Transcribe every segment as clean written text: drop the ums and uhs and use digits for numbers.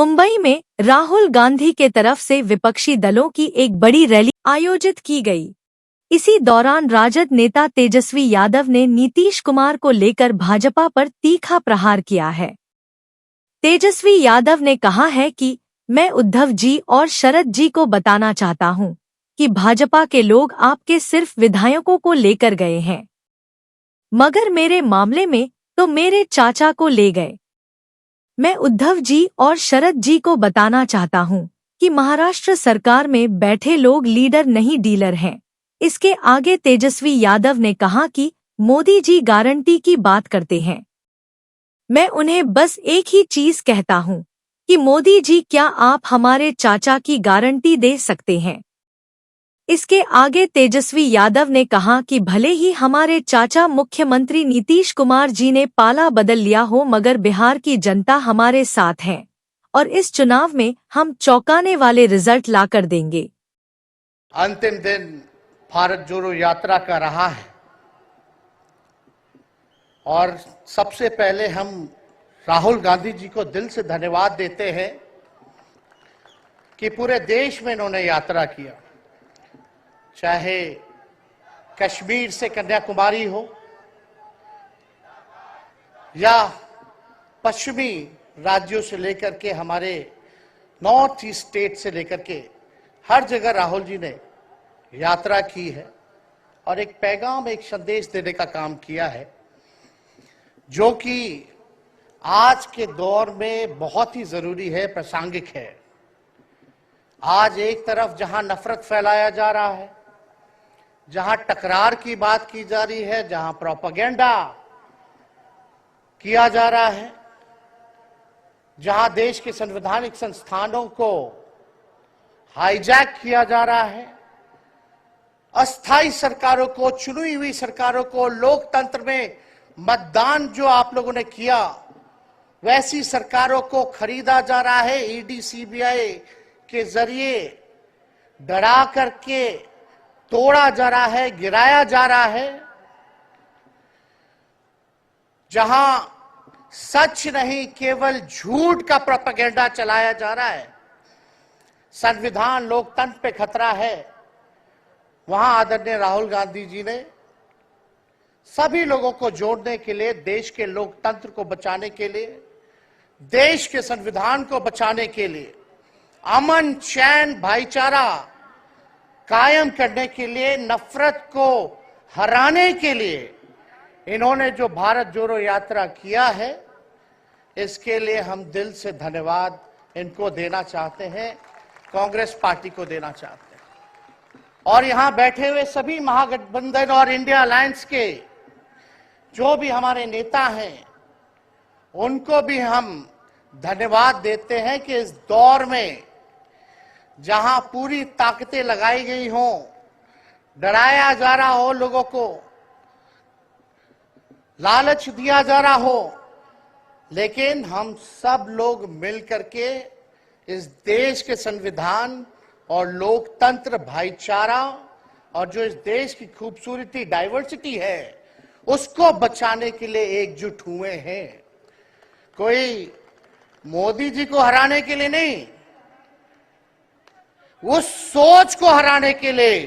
मुंबई में राहुल गांधी के तरफ से विपक्षी दलों की एक बड़ी रैली आयोजित की गई। इसी दौरान राजद नेता तेजस्वी यादव ने नीतीश कुमार को लेकर भाजपा पर तीखा प्रहार किया है। तेजस्वी यादव ने कहा है कि मैं उद्धव जी और शरद जी को बताना चाहता हूं कि भाजपा के लोग आपके सिर्फ विधायकों को लेकर गए हैं, मगर मेरे मामले में तो मेरे चाचा को ले गए। मैं उद्धव जी और शरद जी को बताना चाहता हूं कि महाराष्ट्र सरकार में बैठे लोग लीडर नहीं डीलर हैं। इसके आगे तेजस्वी यादव ने कहा कि मोदी जी गारंटी की बात करते हैं। मैं उन्हें बस एक ही चीज कहता हूं कि मोदी जी, क्या आप हमारे चाचा की गारंटी दे सकते हैं? इसके आगे तेजस्वी यादव ने कहा कि भले ही हमारे चाचा मुख्यमंत्री नीतीश कुमार जी ने पाला बदल लिया हो, मगर बिहार की जनता हमारे साथ है और इस चुनाव में हम चौंकाने वाले रिजल्ट लाकर देंगे। अंतिम दिन भारत जोड़ो यात्रा का रहा है और सबसे पहले हम राहुल गांधी जी को दिल से धन्यवाद देते हैं कि पूरे देश में इन्होंने यात्रा किया, चाहे कश्मीर से कन्याकुमारी हो या पश्चिमी राज्यों से लेकर के हमारे नॉर्थ ईस्ट स्टेट से लेकर के हर जगह राहुल जी ने यात्रा की है और एक पैगाम, एक संदेश देने का काम किया है, जो कि आज के दौर में बहुत ही जरूरी है, प्रासंगिक है। आज एक तरफ जहां नफरत फैलाया जा रहा है, जहां टकरार की बात की जा रही है, जहां प्रोपेगेंडा किया जा रहा है, जहां देश के संवैधानिक संस्थानों को हाईजैक किया जा रहा है, अस्थाई सरकारों को, चुनी हुई सरकारों को, लोकतंत्र में मतदान जो आप लोगों ने किया वैसी सरकारों को खरीदा जा रहा है, ईडी सीबीआई के जरिए डरा करके तोड़ा जा रहा है, गिराया जा रहा है। जहां सच नहीं केवल झूठ का प्रोपेगेंडा चलाया जा रहा है, संविधान लोकतंत्र पे खतरा है, वहां आदरणीय राहुल गांधी जी ने सभी लोगों को जोड़ने के लिए, देश के लोकतंत्र को बचाने के लिए, देश के संविधान को बचाने के लिए, अमन चैन भाईचारा कायम करने के लिए, नफरत को हराने के लिए इन्होंने जो भारत जोड़ो यात्रा किया है, इसके लिए हम दिल से धन्यवाद इनको देना चाहते हैं, कांग्रेस पार्टी को देना चाहते हैं। और यहां बैठे हुए सभी महागठबंधन और इंडिया अलायंस के जो भी हमारे नेता हैं, उनको भी हम धन्यवाद देते हैं कि इस दौर में जहां पूरी ताकतें लगाई गई हों, डराया जा रहा हो, लोगों को लालच दिया जा रहा हो, लेकिन हम सब लोग मिलकर के इस देश के संविधान और लोकतंत्र, भाईचारा और जो इस देश की खूबसूरती, डाइवर्सिटी है, उसको बचाने के लिए एकजुट हुए हैं। कोई मोदी जी को हराने के लिए नहीं, उस सोच को हराने के लिए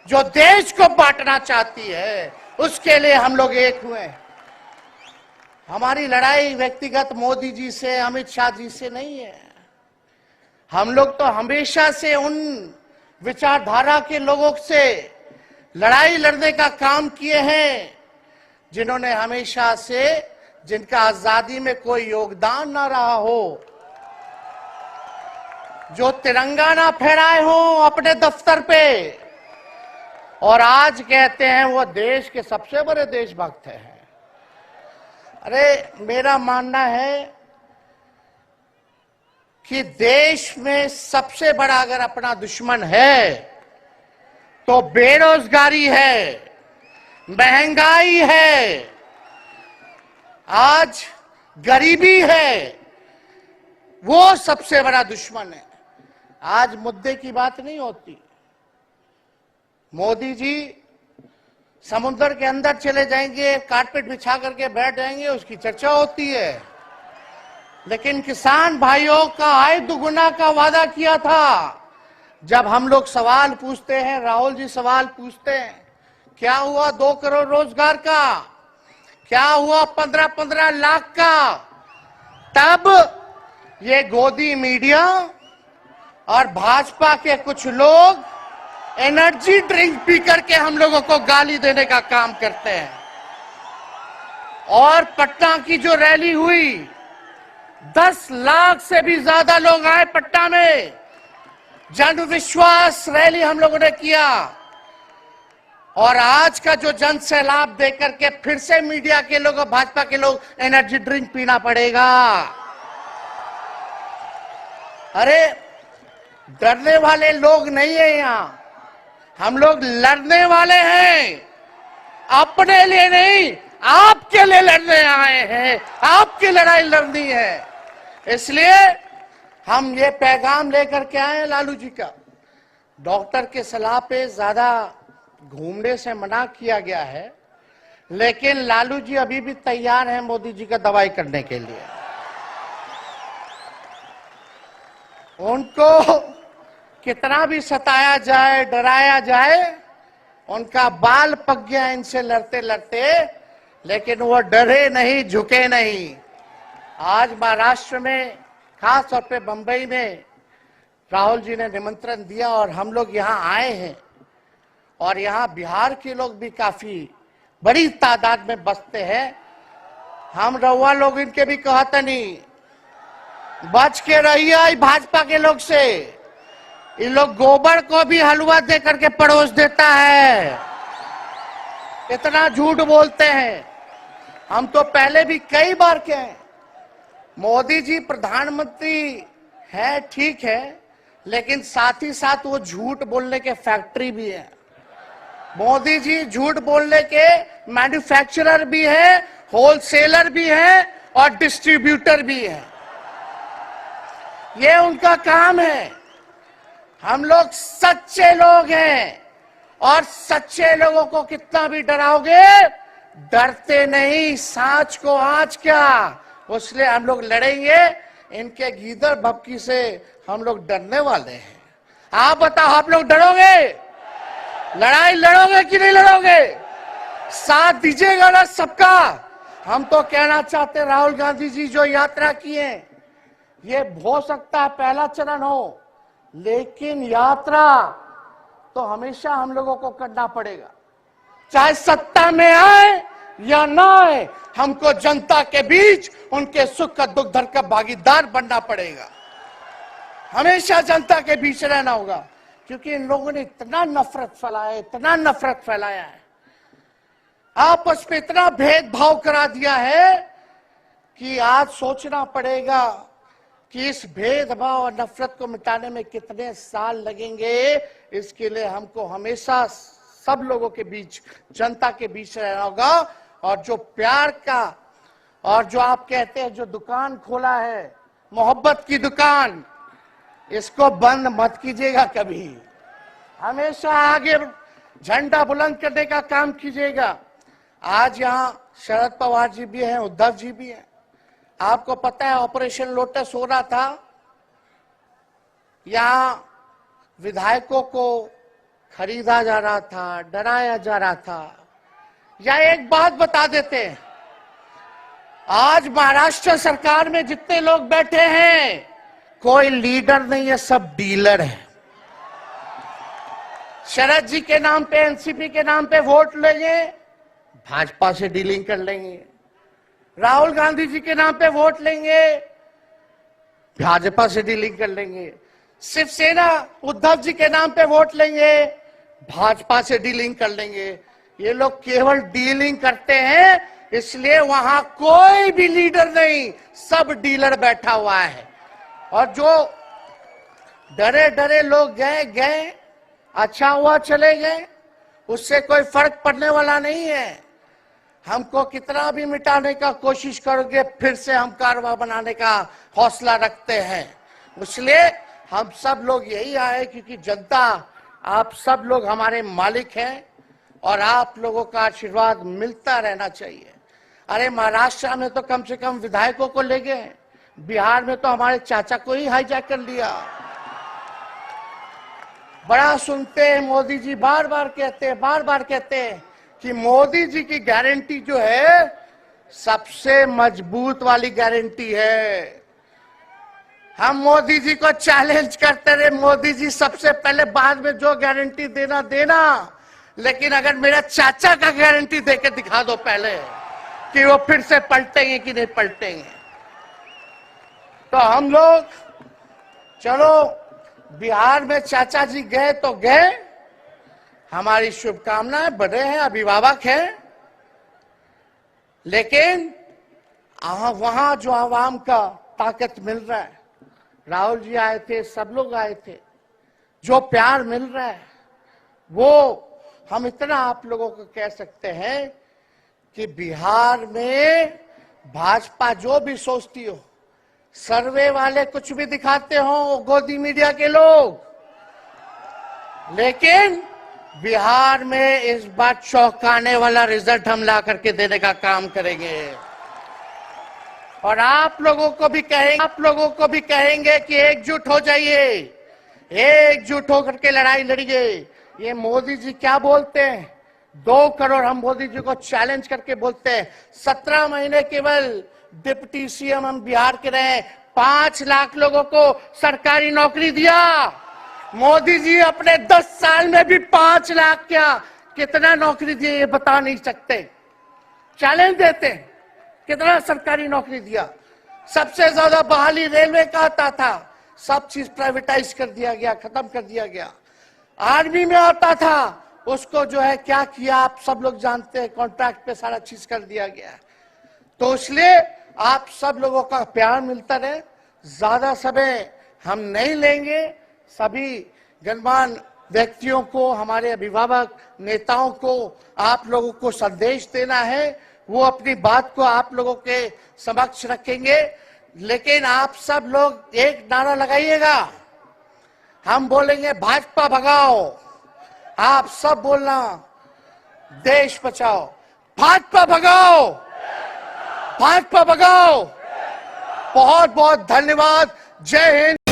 जो देश को बांटना चाहती है, उसके लिए हम लोग एक हुए हैं। हमारी लड़ाई व्यक्तिगत मोदी जी से, अमित शाह जी से नहीं है। हम लोग तो हमेशा से उन विचारधारा के लोगों से लड़ाई लड़ने का काम किए हैं जिन्होंने हमेशा से, जिनका आजादी में कोई योगदान ना रहा हो, जो तिरंगा ना फहराए हो अपने दफ्तर पे, और आज कहते हैं वो देश के सबसे बड़े देशभक्त हैं। अरे, मेरा मानना है कि देश में सबसे बड़ा अगर अपना दुश्मन है तो बेरोजगारी है, महंगाई है, आज गरीबी है, वो सबसे बड़ा दुश्मन है। आज मुद्दे की बात नहीं होती। मोदी जी समुद्र के अंदर चले जाएंगे, कारपेट बिछा करके बैठ जाएंगे, उसकी चर्चा होती है। लेकिन किसान भाइयों का आय दुगुना का वादा किया था। जब हम लोग सवाल पूछते हैं, राहुल जी सवाल पूछते हैं, क्या हुआ 2 करोड़ रोजगार का, क्या हुआ 15-15 लाख का, तब ये गोदी मीडिया और भाजपा के कुछ लोग एनर्जी ड्रिंक पी करके हम लोगों को गाली देने का काम करते हैं। और पटना की जो रैली हुई, 10 लाख से भी ज्यादा लोग आए पटना में, जन विश्वास रैली हम लोगों ने किया। और आज का जो जन सैलाब देकर के फिर से मीडिया के लोग और भाजपा के लोग एनर्जी ड्रिंक पीना पड़ेगा। अरे डरने वाले लोग नहीं है यहां, हम लोग लड़ने वाले हैं। अपने लिए नहीं, आपके लिए लड़ने आए हैं, आपकी लड़ाई लड़नी है। इसलिए हम ये पैगाम लेकर के आए हैं लालू जी का। डॉक्टर के सलाह पे ज्यादा घूमने से मना किया गया है, लेकिन लालू जी अभी भी तैयार हैं मोदी जी का दवाई करने के लिए। उनको कितना भी सताया जाए, डराया जाए, उनका बाल पक गया इनसे लड़ते लड़ते, लेकिन वो डरे नहीं, झुके नहीं। आज महाराष्ट्र में, खास तौर पे बंबई में राहुल जी ने निमंत्रण दिया और हम लोग यहाँ आए हैं। और यहाँ बिहार के लोग भी काफी बड़ी तादाद में बसते हैं। हम रउआ लोग इनके भी कहते नहीं, बच के रहिए भाजपा के लोग से। ये लोग गोबर को भी हलवा दे करके परोस देता है, इतना झूठ बोलते हैं। हम तो पहले भी कई बार कहे, मोदी जी प्रधानमंत्री है ठीक है, लेकिन साथ ही साथ वो झूठ बोलने के फैक्ट्री भी है। मोदी जी झूठ बोलने के मैन्युफैक्चरर भी है, होलसेलर भी है और डिस्ट्रीब्यूटर भी है। ये उनका काम है। हम लोग सच्चे लोग हैं और सच्चे लोगों को कितना भी डराओगे, डरते नहीं, सांच को आंच क्या, इसलिए हम लोग लड़ेंगे। इनके गीदड़ भपकी से हम लोग डरने वाले हैं। आप बताओ, आप लोग डरोगे? लड़ाई लड़ोगे कि नहीं लड़ोगे? साथ दीजिएगा ना सबका? हम तो कहना चाहते, राहुल गांधी जी जो यात्रा किए, ये हो सकता है पहला चरण हो, लेकिन यात्रा तो हमेशा हम लोगों को करना पड़ेगा। चाहे सत्ता में आए या ना आए, हमको जनता के बीच उनके सुख का दुख दर्द का भागीदार बनना पड़ेगा। हमेशा जनता के बीच रहना होगा, क्योंकि इन लोगों ने इतना नफरत फैलाया, इतना नफरत फैलाया है, आपस में इतना भेदभाव करा दिया है कि आज सोचना पड़ेगा कि इस भेदभाव और नफरत को मिटाने में कितने साल लगेंगे। इसके लिए हमको हमेशा सब लोगों के बीच, जनता के बीच रहना होगा। और जो प्यार का, और जो आप कहते हैं जो दुकान खोला है, मोहब्बत की दुकान, इसको बंद मत कीजिएगा कभी। हमेशा आगे झंडा बुलंद करने का काम कीजिएगा। आज यहाँ शरद पवार जी भी हैं, उद्धव जी भी हैं। आपको पता है ऑपरेशन लोटस हो रहा था, यहां विधायकों को खरीदा जा रहा था, डराया जा रहा था। या एक बात बता देते हैं, आज महाराष्ट्र सरकार में जितने लोग बैठे हैं, कोई लीडर नहीं है, सब डीलर है। शरद जी के नाम पे, एनसीपी के नाम पे वोट लेंगे, भाजपा से डीलिंग कर लेंगे। राहुल गांधी जी के नाम पे वोट लेंगे, भाजपा से डीलिंग कर लेंगे। शिवसेना उद्धव जी के नाम पे वोट लेंगे, भाजपा से डीलिंग कर लेंगे। ये लोग केवल डीलिंग करते हैं, इसलिए वहां कोई भी लीडर नहीं, सब डीलर बैठा हुआ है। और जो डरे डरे लोग गए, अच्छा हुआ चले गए, उससे कोई फर्क पड़ने वाला नहीं है। हमको कितना भी मिटाने का कोशिश करोगे, फिर से हम कारवा बनाने का हौसला रखते हैं। इसलिए हम सब लोग यही आए, क्योंकि जनता, आप सब लोग हमारे मालिक हैं और आप लोगों का आशीर्वाद मिलता रहना चाहिए। अरे महाराष्ट्र में तो कम से कम विधायकों को ले गए, बिहार में तो हमारे चाचा को ही हाईजैक कर लिया। बड़ा सुनते हैं, मोदी जी बार बार कहते हैं कि मोदी जी की गारंटी जो है सबसे मजबूत वाली गारंटी है। हम मोदी जी को चैलेंज करते रहे, मोदी जी सबसे पहले बाद में जो गारंटी देना, लेकिन अगर मेरा चाचा का गारंटी देके दिखा दो पहले कि वो फिर से पलटेंगे कि नहीं पलटेंगे। तो हम लोग चलो बिहार में चाचा जी गए तो गए, हमारी शुभकामनाएं, बड़े हैं, अभिभावक हैं, लेकिन वहां जो आवाम का ताकत मिल रहा है, राहुल जी आए थे, सब लोग आए थे, जो प्यार मिल रहा है वो हम इतना आप लोगों को कह सकते हैं कि बिहार में भाजपा जो भी सोचती हो, सर्वे वाले कुछ भी दिखाते हो, गोदी मीडिया के लोग, लेकिन बिहार में इस बार चौंकाने वाला रिजल्ट हम ला करके देने का काम करेंगे। और आप लोगों को भी कहेंगे कि एकजुट हो जाइए, एकजुट होकर के लड़ाई लड़िए। ये मोदी जी क्या बोलते हैं, 2 करोड़, हम मोदी जी को चैलेंज करके बोलते हैं 17 महीने केवल डिप्टी सीएम हम बिहार के रहे, 5 लाख लोगों को सरकारी नौकरी दिया। मोदी जी अपने 10 साल में भी 5 लाख क्या कितना नौकरी दिए ये बता नहीं सकते। चैलेंज देते हैं, कितना सरकारी नौकरी दिया। सबसे ज्यादा बहाली रेलवे का आता था, सब चीज प्राइवेटाइज कर दिया गया, खत्म कर दिया गया। आर्मी में आता था, उसको जो है क्या किया आप सब लोग जानते हैं, कॉन्ट्रैक्ट पे सारा चीज कर दिया गया। तो इसलिए आप सब लोगों का प्यार मिलता रहे, ज्यादा समय हम नहीं लेंगे। सभी गणमान्य व्यक्तियों को, हमारे अभिभावक नेताओं को आप लोगों को संदेश देना है, वो अपनी बात को आप लोगों के समक्ष रखेंगे। लेकिन आप सब लोग एक नारा लगाइएगा, हम बोलेंगे भाजपा भगाओ, आप सब बोलना देश बचाओ। भाजपा भगाओ, भाजपा भगाओ। बहुत बहुत धन्यवाद। जय हिंद।